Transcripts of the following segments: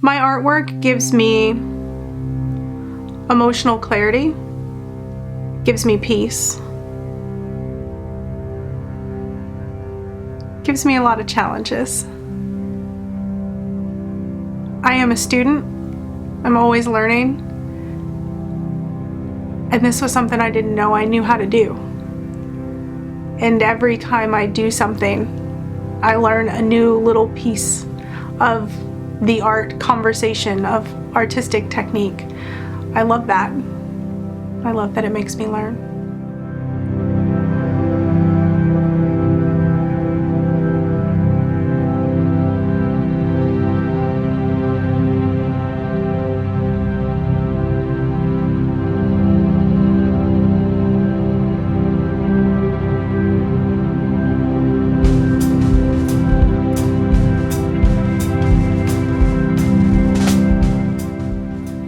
My artwork gives me emotional clarity, gives me peace, gives me a lot of challenges. I am a student. I'm always learning. And this was something I didn't know I knew how to do. And every time I do something, I learn a new little piece of the art conversation, of artistic technique. I love that. I love that it makes me learn.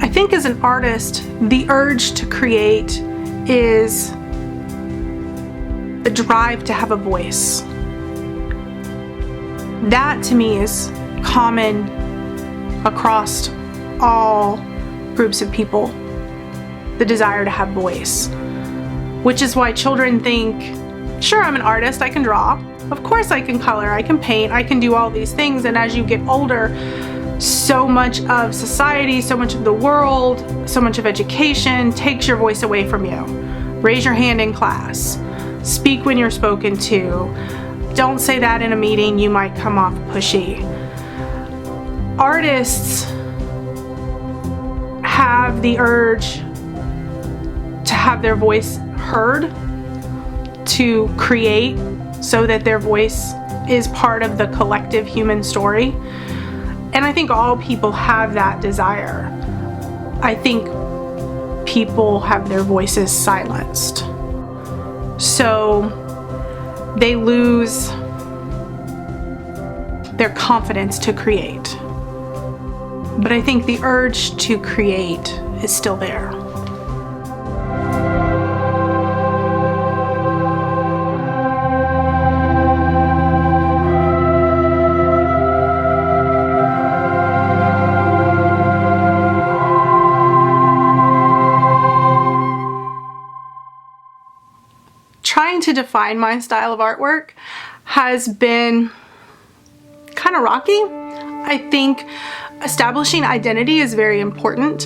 I think as an artist, the urge to create is the drive to have a voice. That to me is common across all groups of people, the desire to have voice. Which is why children think, sure, I'm an artist, I can draw, of course I can color, I can paint, I can do all these things. And as you get older, so much of society, so much of the world, so much of education takes your voice away from you. Raise your hand in class. Speak when you're spoken to. Don't say that in a meeting, you might come off pushy. Artists have the urge to have their voice heard, to create so that their voice is part of the collective human story. And I think all people have that desire. I think people have their voices silenced. So they lose their confidence to create. But I think the urge to create is still there. Trying to define my style of artwork has been kind of rocky. I think establishing identity is very important.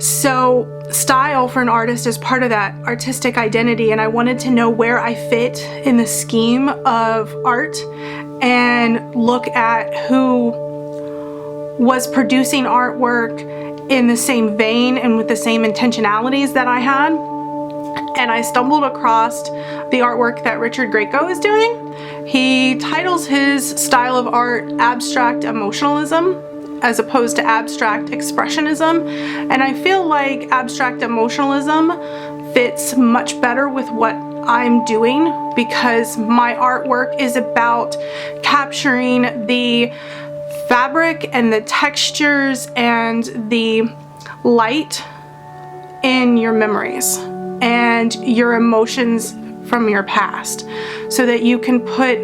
So style for an artist is part of that artistic identity, and I wanted to know where I fit in the scheme of art and look at who was producing artwork in the same vein and with the same intentionalities that I had. And I stumbled across the artwork that Richard Grieco is doing. He titles his style of art abstract emotionalism as opposed to abstract expressionism. And I feel like abstract emotionalism fits much better with what I'm doing, because my artwork is about capturing the fabric and the textures and the light in your memories and your emotions from your past, so that you can put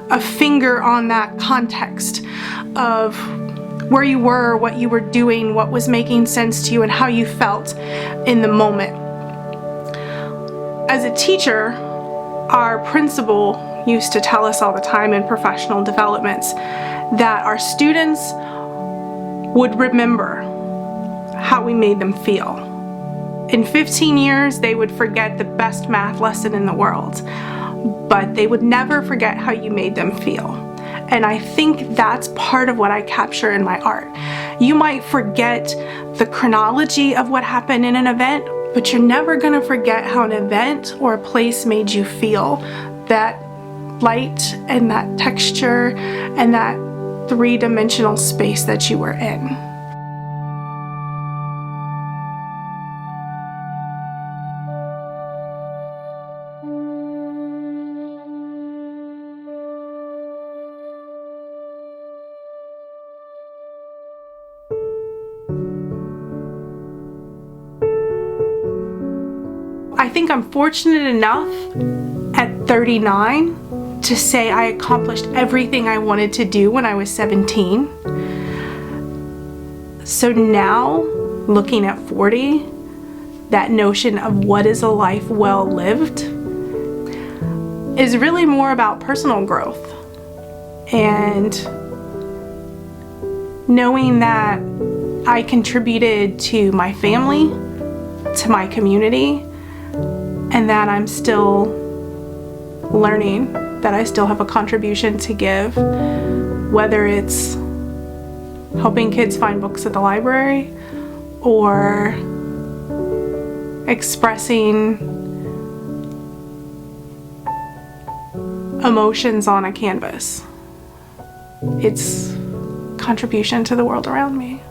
a finger on that context of where you were, what you were doing, what was making sense to you, and how you felt in the moment. As a teacher, our principal used to tell us all the time in professional developments that our students would remember how we made them feel. In 15 years, they would forget the best math lesson in the world, but they would never forget how you made them feel. And I think that's part of what I capture in my art. You might forget the chronology of what happened in an event, but you're never gonna forget how an event or a place made you feel. That light and that texture and that three-dimensional space that you were in. I think I'm fortunate enough at 39 to say I accomplished everything I wanted to do when I was 17. So now, looking at 40, that notion of what is a life well lived is really more about personal growth and knowing that I contributed to my family, to my community, and that I'm still learning, that I still have a contribution to give, whether it's helping kids find books at the library or expressing emotions on a canvas. It's contribution to the world around me.